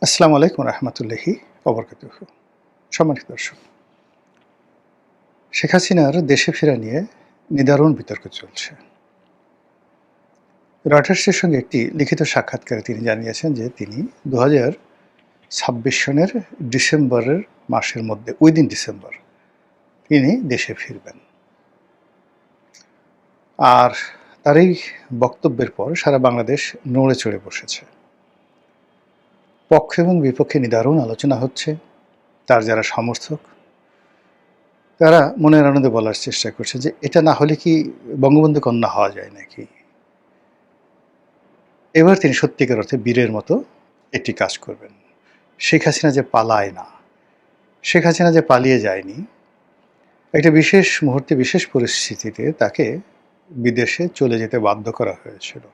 আসসালামু আলাইকুম রহমতুল্লাহি ওবরকাতুহু। সম্মানিত দর্শক, শেখ হাসিনার দেশে ফেরা নিয়ে নিদারুণ বিতর্ক চলছে। রয়টার্সের সঙ্গে একটি লিখিত সাক্ষাৎকারে তিনি জানিয়েছেন যে তিনি ২০২৬ সনের ডিসেম্বরের মাসের মধ্যে উইদিন ডিসেম্বর তিনি দেশে ফিরবেন। আর তার এই বক্তব্যের পর সারা বাংলাদেশ নড়ে চড়ে বসেছে। পক্ষ এবং বিপক্ষে নিদারুণ আলোচনা হচ্ছে। তার যারা সমর্থক তারা মনের আনন্দে বলার চেষ্টা করছে যে এটা না হলে কি বঙ্গবন্ধু কন্যা হওয়া যায় নাকি। এবার তিনি সত্যিকার অর্থে বীরের মতো একটি কাজ করবেন। শেখ হাসিনা যে পালায় না, শেখ হাসিনা যে পালিয়ে যায়নি, একটা বিশেষ মুহূর্তে বিশেষ পরিস্থিতিতে তাকে বিদেশে চলে যেতে বাধ্য করা হয়েছিল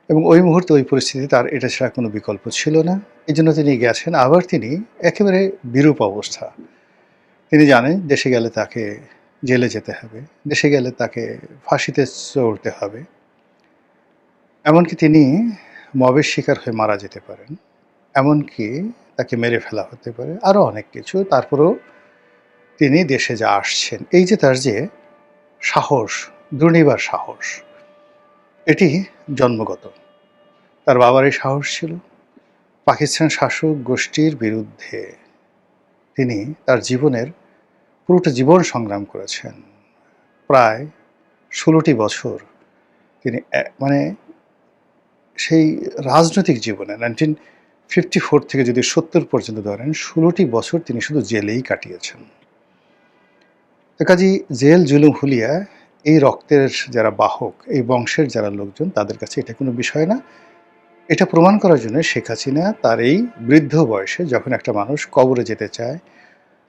এবং ওই মুহূর্তে ওই পরিস্থিতি তার এটা ছাড়া কোনো বিকল্প ছিল না। এই জন্য তিনি গেছেন। আবার তিনি একেবারে বিরূপ অবস্থা, তিনি জানেন দেশে গেলে তাকে জেলে যেতে হবে, দেশে গেলে তাকে ফাঁসিতে চড়তে হবে, এমনকি তিনি মবের শিকার হয়ে মারা যেতে পারেন, এমনকি তাকে মেরে ফেলা হতে পারে, আরও অনেক কিছু। তারপরেও তিনি দেশে যা আসছেন, এই যে তার যে সাহস, দুর্নিবার সাহস, এটি জন্মগত। তার বাবার এই সাহস ছিল। পাকিস্তান শাসক গোষ্ঠীর বিরুদ্ধে তিনি তার জীবনের পুরোটা জীবন সংগ্রাম করেছেন। প্রায় ১৬টি বছর তিনি মানে সেই রাজনৈতিক জীবনে 1954 থেকে যদি 70 পর্যন্ত ধরেন ১৬টি বছর তিনি শুধু জেলেই কাটিয়েছেন। তো কাজেই জেল জুলুম হুলিয়া এই রক্তের যারা বাহক, এই বংশের যারা লোকজন, তাদের কাছে এটা কোনো বিষয় না। এটা প্রমাণ করার জন্য শেখ হাসিনা তার এই বৃদ্ধ বয়সে যখন একটা মানুষ কবরে যেতে চায়,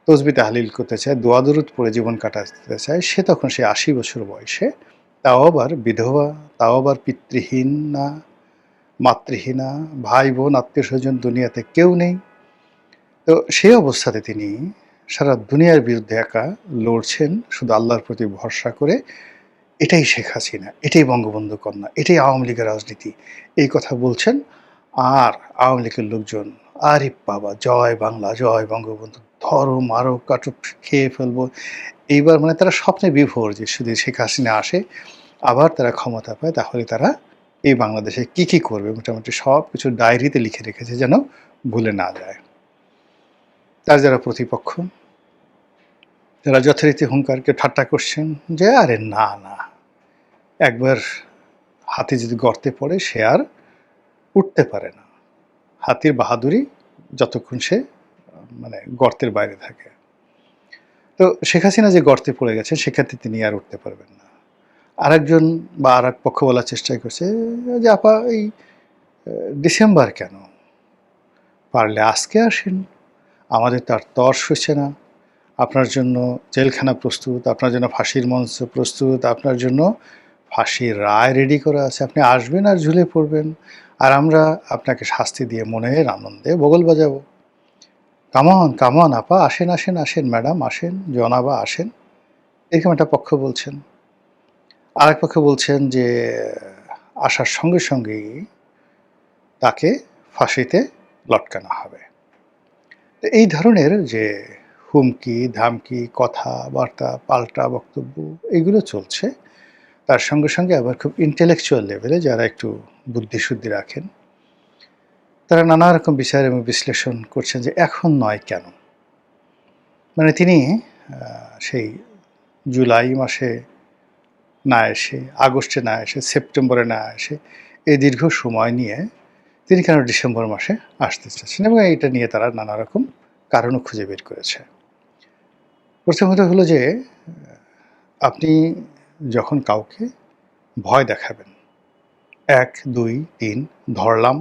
তসবি তাহলিল করতে চায়, দোয়া দরুদ পড়ে জীবন কাটাতে চায়, সে তখন সে ৮০ বছর বয়সে, তাও আবার বিধবা, তাও আবার পিতৃহীন না, মাতৃহীনা, ভাই বোন আত্মীয় স্বজন দুনিয়াতে কেউ নেই। তো সেই অবস্থাতে তিনি সারা দুনিয়ার বিরুদ্ধে একা লড়ছেন শুধু আল্লাহর প্রতি ভরসা করে। এটাই শেখ হাসিনা, এটাই বঙ্গবন্ধু কন্যা, এটাই আওয়ামী লীগের রাজনীতি, এই কথা বলছেন। আর আওয়ামী লীগের লোকজন, আরে বাবা, জয় বাংলা, জয় বঙ্গবন্ধু, ধরো মারো কাটো, খেয়ে ফেলবো। এইবার মানে তারা স্বপ্নে বিভোর যে শুধু শেখ হাসিনা আসে, আবার তারা ক্ষমতা পায়, তাহলে তারা এই বাংলাদেশে কি কি করবে মোটামুটি সব কিছু ডায়েরিতে লিখে রেখেছে যেন ভুলে না যায়। তার যারা প্রতিপক্ষ, তারা যথারীতি হুঙ্কারকে ঠাট্টা করছেন যে আরে না না, একবার হাতি যদি গর্তে পড়ে সে আর উঠতে পারে না। হাতির বাহাদুরি যতক্ষণ সে মানে গর্তের বাইরে থাকে। তো শেখ হাসিনা যে গর্তে পড়ে গেছেন সেক্ষেত্রে তিনি আর উঠতে পারবেন না। আরেকজন বা আর এক পক্ষ বলার চেষ্টাই করছে যে আপা এই ডিসেম্বর কেন, পারলে আজকে আসেন, আমাদের তার তর্স হচ্ছে না। আপনার জন্য জেলখানা প্রস্তুত, আপনার জন্য ফাঁসির মঞ্চ প্রস্তুত, আপনার জন্য ফাঁসির রায় রেডি করা আছে, আপনি আসবেন আর ঝুলে পড়বেন, আর আমরা আপনাকে শাস্তি দিয়ে মনের আনন্দে বগল বাজাবো। কামন কামন আপা, আসেন আসেন আসেন ম্যাডাম, আসেন জনাবা, আসেন। এরকম একটা পক্ষ বলছেন। আর এক পক্ষ বলছেন যে আসার সঙ্গে সঙ্গেই তাকে ফাঁসিতে লটকানো হবে। এই ধরনের যে হুমকি ধামকি, কথাবার্তা, পাল্টা বক্তব্য, এগুলো চলছে। তার সঙ্গে সঙ্গে আবার খুব ইন্টেলেকচুয়াল লেভেলে যারা একটু বুদ্ধিশুদ্ধি রাখেন, তারা নানা রকম বিচার এবং বিশ্লেষণ করছেন যে এখন নয় কেন। মানে তিনি সেই জুলাই মাসে না এসে, আগস্টে না এসে, সেপ্টেম্বরে না এসে, এই দীর্ঘ সময় নিয়ে তিনি কেন ডিসেম্বর মাসে আসতে চাচ্ছেন, এবং এইটা নিয়ে তারা নানা রকম কারণও খুঁজে বের করেছে। প্রথমত হলো যে আপনি যখন কাউকে ভয় দেখাবেন, ১, ২, ৩, ধরলাম,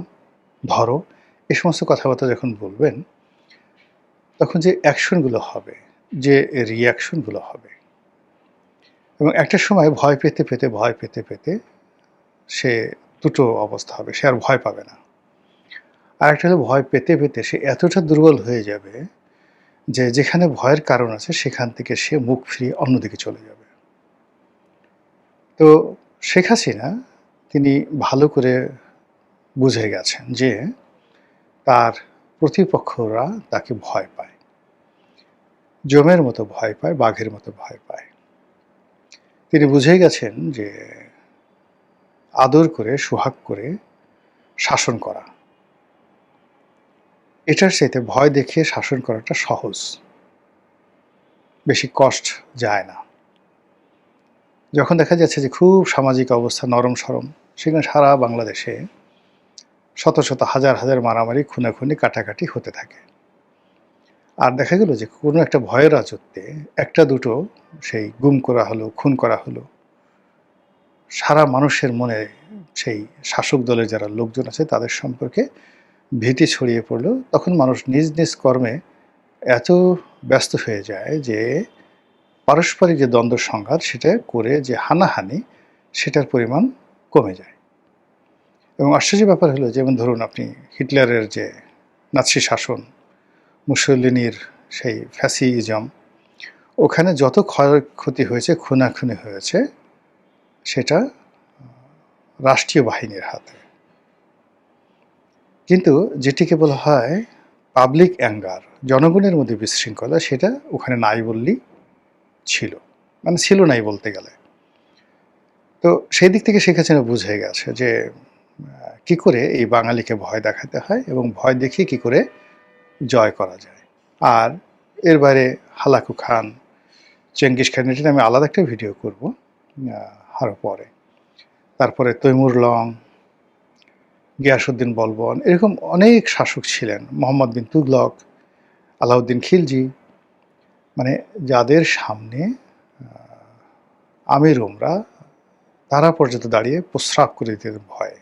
ধরো, এ সমস্ত কথাবার্তা যখন বলবেন, তখন যে অ্যাকশনগুলো হবে, যে রিয়াকশনগুলো হবে, এবং একটা সময় ভয় পেতে পেতে ভয় পেতে পেতে সে দুটো অবস্থা হবে, সে আর ভয় পাবে না। আর একটা হলো ভয় পেতে পেতে সে এতটা দুর্বল হয়ে যাবে যে যেখানে ভয়ের কারণ আছে সেখান থেকে সে মুখ ফিরিয়ে অন্যদিকে চলে যাবে। তো শেখ হাসিনা তিনি ভালো করে বুঝে গেছেন যে তার প্রতিপক্ষরা তাকে ভয় পায়, যমের মতো ভয় পায়, বাঘের মতো ভয় পায়। তিনি বুঝে গেছেন যে আদর করে, সোহাগ করে শাসন করা, এটার চাইতে ভয় দেখিয়ে শাসন করাটা সহজ, বেশি কষ্ট যায় না। যখন দেখা যাচ্ছে যে খুব সামাজিক অবস্থা নরম সরম, সেখানে সারা বাংলাদেশে শত শত হাজার হাজার মারামারি, খুনাখুনি, কাটাকাটি হতে থাকে। আর দেখা গেল যে কোনো একটা ভয়ের রাজত্বে একটা দুটো সেই গুম করা হলো, খুন করা হলো, সারা মানুষের মনে সেই শাসক দলের যারা লোকজন আছে তাদের সম্পর্কে ভীতি ছড়িয়ে পড়লো। তখন মানুষ নিজ নিজ কর্মে এত ব্যস্ত হয়ে যায় যে পারস্পরিক যে দ্বন্দ্ব সংঘাত সেটা করে যে হানাহানি, সেটার পরিমাণ কমে যায়। এবং আশ্চর্যের ব্যাপার হলো, যেমন ধরুন আপনি হিটলারের যে নাৎসি শাসন, মুসোলিনির সেই ফ্যাসিজম, ওখানে যত ক্ষয়ক্ষতি হয়েছে, খুনাখুনি হয়েছে, সেটা রাষ্ট্রীয় বাহিনীর হাতে। কিন্তু যেটিকে বলা হয় পাবলিক অ্যাঙ্গার, জনগণের মধ্যে বিশৃঙ্খলা, সেটা ওখানে নাই বললেই ছিল, মানে ছিল নাই বলতে গেলে। তো সেই দিক থেকে শেখ হাসিনা বুঝে গেছে যে কি করে এই বাঙালিকে ভয় দেখাতে হয় এবং ভয় দেখিয়ে কি করে জয় করা যায়। আর এর বাইরে হালাকু খান, চেঙ্গিস খান, এটা আমি আলাদা একটা ভিডিও করব আরও পরে। তারপরে তৈমুর লং, গিয়াসউদ্দিন বলবন, এরকম অনেক শাসক ছিলেন, মোহাম্মদ বিন তুগলক, আলাউদ্দিন খিলজি, মানে যাদের সামনে আমির উমরা তারা পর্যন্ত দাঁড়িয়ে প্রস্রাব করে দিতে ভয়।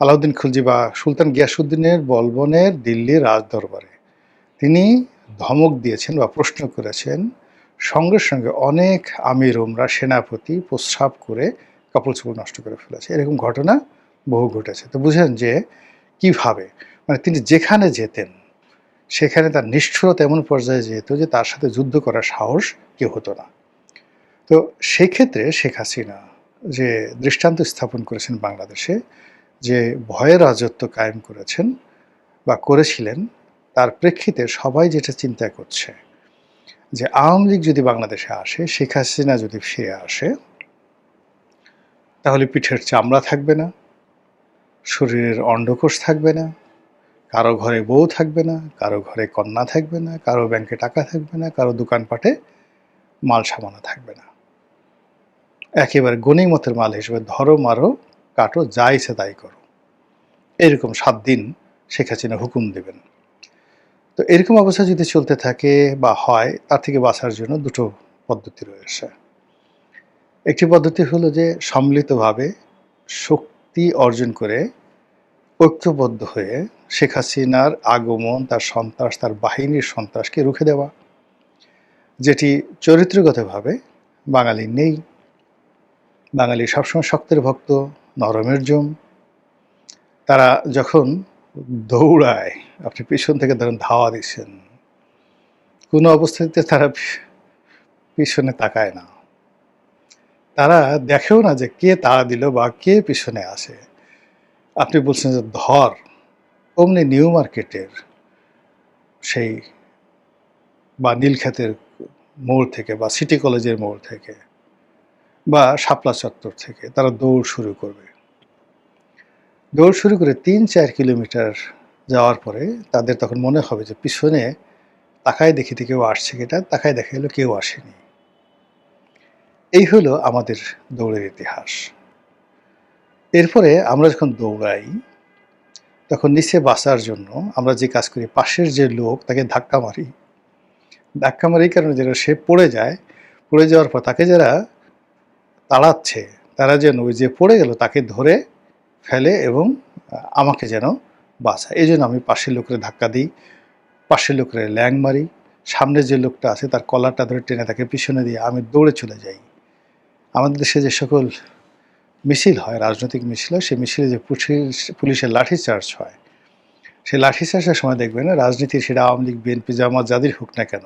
আলাউদ্দিন খিলজি বা সুলতান গিয়াসউদ্দিনের বলবনের দিল্লির রাজদরবারে তিনি ধমক দিয়েছেন বা প্রশ্ন করেছেন, সঙ্গে সঙ্গে অনেক আমির উমরা, সেনাপতি প্রস্রাব করে কাপড় চোপড় নষ্ট করে ফেলেছে। এরকম ঘটনা বহু ঘটেছে। তো বুঝেন যে কিভাবে, মানে তিনি যেখানে যেতেন সেখানে তার নিষ্ঠুরতা এমন পর্যায়ে যেত যে তার সাথে যুদ্ধ করার সাহস কেউ হতো না। তো সেক্ষেত্রে শেখ হাসিনা যে দৃষ্টান্ত স্থাপন করেছেন বাংলাদেশে, যে ভয়ের রাজত্ব কায়েম করেছেন বা করেছিলেন, তার প্রেক্ষিতে সবাই যেটা চিন্তা করছে যে আওয়ামী লীগ যদি বাংলাদেশে আসে, শেখ হাসিনা যদি ফিরে আসে, তাহলে পিঠের চামড়া থাকবে না, শরীরের অন্ডকোষ থাকবে না, কারো ঘরে বউ থাকবে না, কারো ঘরে কন্যা থাকবে না, কারো ব্যাংকে টাকা থাকবে না, কারো দোকানপাটে মাল সামানা থাকবে না। একেবারে গনিমতের মাল হিসেবে ধরো, মারো, কাটো, যা ইচ্ছে তাই করো, এরকম 7 দিন শেখ হাসিনা হুকুম দেবেন। তো এরকম অবস্থা যদি চলতে থাকে বা হয়, তার থেকে বাঁচার জন্য দুটো পদ্ধতি রয়েছে। একটি পদ্ধতি হলো যে সম্মিলিতভাবে শক্তি অর্জন করে ঐক্যবদ্ধ হয়ে শেখ হাসিনার আগমন, তার সন্ত্রাস, তার বাহিনীর সন্ত্রাসকে রুখে দেওয়া, যেটি চরিত্রগতভাবে বাঙালি নেই। বাঙালি সবসময় শক্তের ভক্ত, নরমের জম। তারা যখন দৌড়ায়, আপনি পিছন থেকে ধরেন ধাওয়া দিচ্ছেন, কোনো অবস্থাতে তারা পিছনে তাকায় না, তারা দেখেও না যে কে তাড়া দিল বা কে পিছনে আসে। আপনি বলছেন যে ধর, অমনি নিউ মার্কেটের সেই বা নীলক্ষেতের মোড় থেকে বা সিটি কলেজের মোড় থেকে বা শাপলা চত্বর থেকে তারা দৌড় শুরু করবে। দৌড় শুরু করে 3-4 কিলোমিটার যাওয়ার পরে তাদের তখন মনে হবে যে পিছনে তাকায় দেখিতে কেউ আসছে কিনা, তাকায় দেখা গেল কেউ আসেনি। এই হলো আমাদের দৌড়ের ইতিহাস। এরপরে আমরা যখন দৌড়াই, তখন নিচে বাঁচার জন্য আমরা যে কাজ করি, পাশের যে লোক তাকে ধাক্কা মারি। ধাক্কা মারি এই কারণে যেন সে পড়ে যায়, পড়ে যাওয়ার পর তাকে যারা তাড়াচ্ছে তারা যেন ওই যে পড়ে গেল তাকে ধরে ফেলে এবং আমাকে যেন বাঁচায়। এই জন্য আমি পাশের লোকের ধাক্কা দিই, পাশের লোকের ল্যাং মারি, সামনে যে লোকটা আছে তার কলারটা ধরে টেনে তাকে পিছনে দিয়ে আমি দৌড়ে চলে যাই। আমাদের দেশে যে সকল মিছিল হয়, রাজনৈতিক মিছিল হয়, সেই মিছিলে যে পুলিশের লাঠিচার্জ হয়, সেই লাঠিচার্জের সময় দেখবেন রাজনীতির, সেটা আওয়ামী লীগ, বিএনপি, জামাত যাদের হোক না কেন,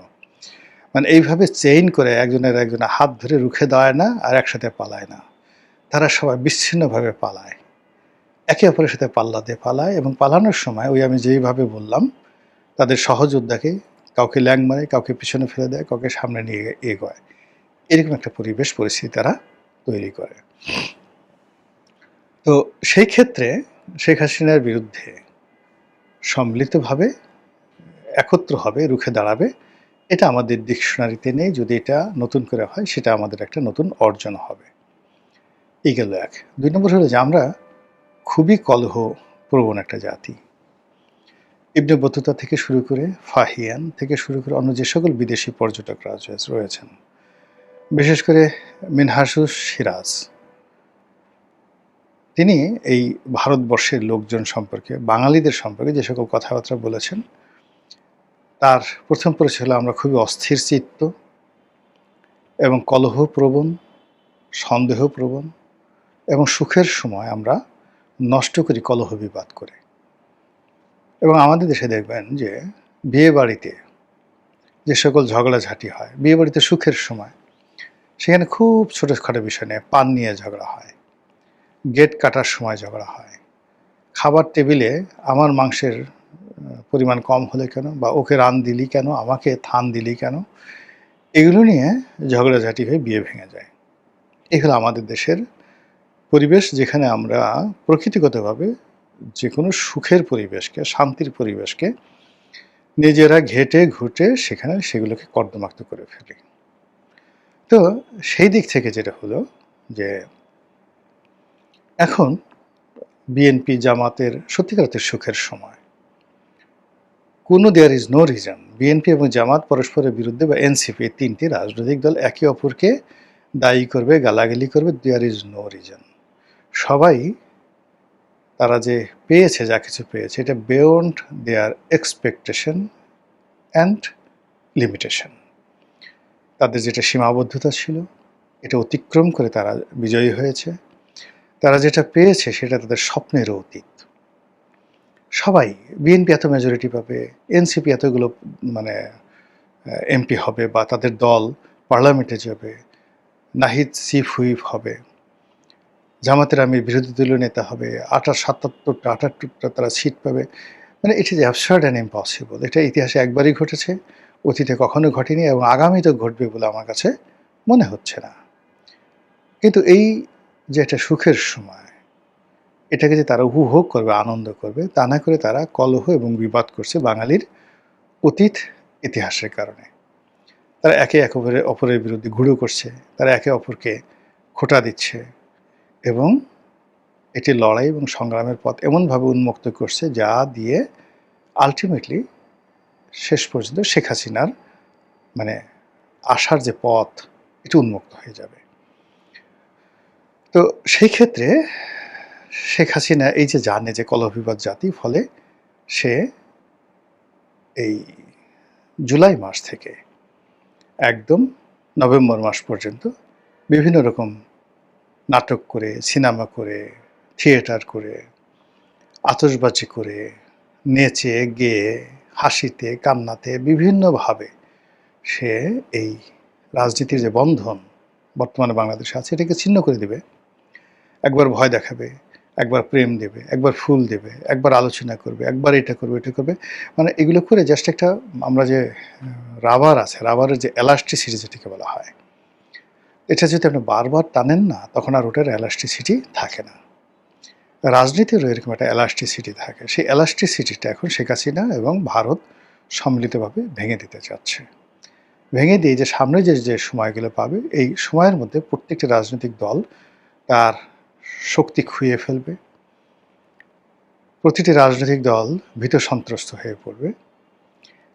মানে এইভাবে চেইন করে একজনের হাত ধরে রুখে দেওয়ায় না আর একসাথে পালায় না, তারা সবাই বিচ্ছিন্নভাবে পালায়। একে অপরের সাথে পাল্লা দিয়ে পালায় এবং পালানোর সময় ওই আমি যেইভাবে বললাম তাদের সহযোদ্ধাকে কাউকে ল্যাং মারে, কাউকে পিছনে ফেলে দেয়, কাউকে সামনে নিয়ে এগোয়। এরকম একটা পরিস্থিতি তারা তৈরি করে। তো সেই ক্ষেত্রে শেখ হাসিনার বিরুদ্ধে সম্মিলিতভাবে একত্র হবে, রুখে দাঁড়াবে, এটা আমাদের ডিকশনারিতে নেই। যদি এটা নতুন করে হয় সেটা আমাদের একটা নতুন অর্জন হবে। এই গেল এক। ২ নম্বর হলো যে আমরা খুবই কলহপ্রবণ একটা জাতি। ইবনে বতুতা থেকে শুরু করে ফাহিয়ান থেকে শুরু করে অন্য যে সকল বিদেশি পর্যটকরা রয়েছেন, বিশেষ করে মিনহাসুস সিরাজ, তিনি এই ভারতবর্ষের লোকজন সম্পর্কে, বাঙালিদের সম্পর্কে যে সকল কথাবার্তা বলেছেন, তার প্রথম পরিচয় হলো আমরা খুবই অস্থির চিত্ত এবং কলহপ্রবণ, সন্দেহপ্রবণ এবং সুখের সময় আমরা নষ্ট করি কলহ বিবাদ করে। এবং আমাদের দেশে দেখবেন যে বিয়ে বাড়িতে যে সকল ঝগড়াঝাটি হয়, বিয়ে বাড়িতে সুখের সময় সেখানে খুব ছোটোখাটো বিষয় নিয়ে পান নিয়ে ঝগড়া হয়, গেট কাটার সময় ঝগড়া হয়, খাবার টেবিলে আমার মাংসের পরিমাণ কম হলে কেন, বা ওকে রান দিলি কেন, আমাকে থান দিলি কেন, এগুলো নিয়ে ঝগড়াঝাটি হয়ে বিয়ে ভেঙে যায়। এগুলো আমাদের দেশের পরিবেশ, যেখানে আমরা প্রকৃতিগতভাবে যে কোনো সুখের পরিবেশকে, শান্তির পরিবেশকে নিজেরা ঘেটে ঘুটে সেখানে সেগুলোকে কর্দমাক্ত করে ফেলি। তো সেই দিক থেকে যেটা হলো যে এখন বিএনপি জামাতের সত্যিকারের সুখের সময়, কোনো there is no reason BNP এবং জামাত পরস্পরের বিরুদ্ধে, বা এনসিপি, তিনটি রাজনৈতিক দল একে অপরকে দায়ী করবে, গালাগালি করবে, দেয়ার ইজ নো রিজন। সবাই তারা যে পেয়েছে, যা কিছু পেয়েছে, এটা beyond there expectation and limitation. তাদের যেটা সীমাবদ্ধতা ছিল এটা অতিক্রম করে তারা বিজয়ী হয়েছে। তারা যেটা পেয়েছে সেটা তাদের স্বপ্নেরও অতীত। সবাই, বিএনপি এত মেজরিটি পাবে, এনসিপি এতগুলো মানে এমপি হবে, বা তাদের দল পার্লামেন্টে যাবে, নাহিদ চিফ হুইপ হবে, জামাতের আমির বিরোধী দলীয় নেতা হবে, ৭৭টা তারা সিট পাবে। মানে it is absurd and impossible. এটা ইতিহাসে একবারই ঘটেছে, অতীতে কখনো ঘটেনি এবং আগামীতেও ঘটবে বলে আমার কাছে মনে হচ্ছে না। কিন্তু এই যে একটা সুখের সময়, এটাকে যে তারা উপভোগ করবে, আনন্দ করবে, তা না করে তারা কলহ এবং বিবাদ করছে বাঙালির অতীত ইতিহাসের কারণে। তারা একে অপরের বিরুদ্ধে ঘুরো করছে, তারা একে অপরকে খোঁটা দিচ্ছে এবং এটি লড়াই এবং সংগ্রামের পথ এমনভাবে উন্মুক্ত করছে যা দিয়ে আলটিমেটলি শেষ পর্যন্ত শেখ হাসিনার মানে আসার যে পথ, এটি উন্মুক্ত হয়ে যাবে। তো সেই ক্ষেত্রে শেখ হাসিনা এই যে জানে যে কলহবিবাদ জাতি, ফলে সে এই জুলাই মাস থেকে একদম নভেম্বর মাস পর্যন্ত বিভিন্ন রকম নাটক করে, সিনেমা করে, থিয়েটার করে, আতশবাজি করে, নেচে গেয়ে, হাসিতে কান্নাতে বিভিন্নভাবে সে এই রাজনীতির যে বন্ধন বর্তমানে বাংলাদেশে আছে এটাকে ছিন্ন করে দেবে। একবার ভয় দেখাবে, একবার প্রেম দেবে, একবার ফুল দেবে, একবার আলোচনা করবে, একবার এটা করবে, এটা করবে। মানে এগুলো করে জাস্ট একটা, আমরা যে রাবার আছে, রাবারের যে এলাস্টিসিটি যেটাকে বলা হয়, এটা যদি আপনি বারবার টানেন না, তখন আর ওটার এলাস্টিসিটি থাকে না। রাজনীতিরও এরকম একটা এলাস্টিসিটি থাকে। সেই এলাস্টিসিটিটা এখন শেখ হাসিনা এবং ভারত সম্মিলিতভাবে ভেঙে দিতে চাচ্ছে। ভেঙে দিয়ে যে সামনে যে সময়গুলো পাবে, এই সময়ের মধ্যে প্রত্যেকটি রাজনৈতিক দল তার শক্তি খুইয়ে ফেলবে। প্রতিটি রাজনৈতিক দল ভীত সন্ত্রস্ত হয়ে পড়বে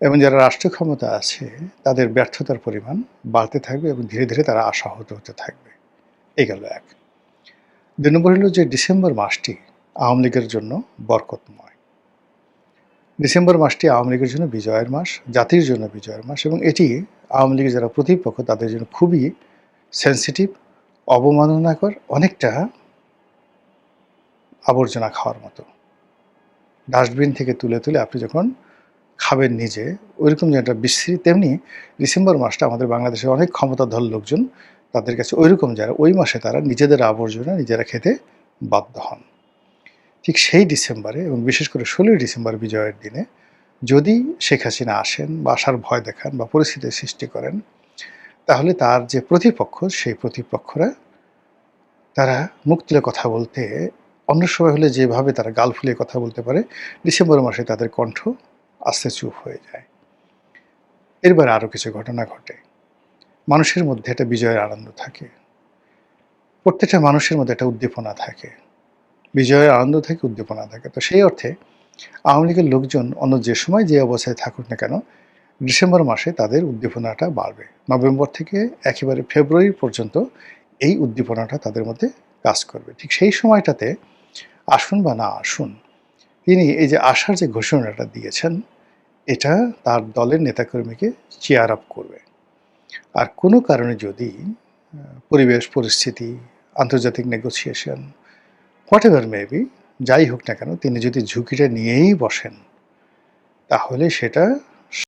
এবং যারা রাষ্ট্র ক্ষমতা আছে তাদের ব্যর্থতার পরিমাণ বাড়তে থাকবে এবং ধীরে ধীরে তারা আশাহত হতে থাকবে। এই গেল এক। ২ নম্বর হলো যে ডিসেম্বর মাসটি আওয়ামী লীগের জন্য বরকতময়। ডিসেম্বর মাসটি আওয়ামী লীগের জন্য বিজয়ের মাস, জাতির জন্য বিজয়ের মাস, এবং এটি আওয়ামী লীগের যারা প্রতিপক্ষ তাদের জন্য খুবই সেন্সিটিভ, অবমাননাকর, অনেকটা আবর্জনা খাওয়ার মতো। ডাস্টবিন থেকে তুলে তুলে আপনি যখন খাবেন নিজে, ওইরকম যে একটা বিশ্রী, তেমনি ডিসেম্বর মাসটা আমাদের বাংলাদেশের অনেক ক্ষমতাধর লোকজন, তাদের কাছে ওইরকম যারা ওই মাসে তারা নিজেদের আবর্জনা নিজেরা খেতে বাধ্য হন। ঠিক সেই ডিসেম্বরে এবং বিশেষ করে ১৬ই ডিসেম্বর বিজয়ের দিনে যদি শেখ হাসিনা আসেন বা আসার ভয় দেখান বা পরিস্থিতির সৃষ্টি করেন, তাহলে তার যে প্রতিপক্ষ, সেই প্রতিপক্ষরা তারা মুখ তুলে কথা বলতে অন্য সময় হলে যেভাবে তারা গাল ফুলিয়ে কথা বলতে পারে, ডিসেম্বর মাসে তাদের কণ্ঠ আস্তে চুপ হয়ে যায়। এরপর আরও কিছু ঘটনা ঘটে। মানুষের মধ্যে একটা বিজয়ের আনন্দ থাকে। প্রত্যেকটা মানুষের মধ্যে একটা উদ্দীপনা থাকে। বিজয়ের আনন্দ থাকে, উদ্দীপনা থাকে। তো সেই অর্থে আওয়ামী লীগের লোকজন অন্য যে সময় যে অবস্থায় থাকুক না কেন, ডিসেম্বর মাসে তাদের উদ্দীপনাটা বাড়বে। নভেম্বর থেকে একেবারে ফেব্রুয়ারি পর্যন্ত এই উদ্দীপনাটা তাদের মধ্যে কাজ করবে। ঠিক সেই সময়টাতে আসুন বা না আসুন, তিনি এই যে আসার যে ঘোষণাটা দিয়েছেন, এটা তার দলের নেতাকর্মীকে চিয়ার আপ করবে। আর কোনো কারণে যদি পরিবেশ, পরিস্থিতি, আন্তর্জাতিক নেগোসিয়েশন, হোয়াটএভার মে বি, যাই হোক না কেন, তিনি যদি ঝুঁকিটা নিয়েই বসেন, তাহলে সেটা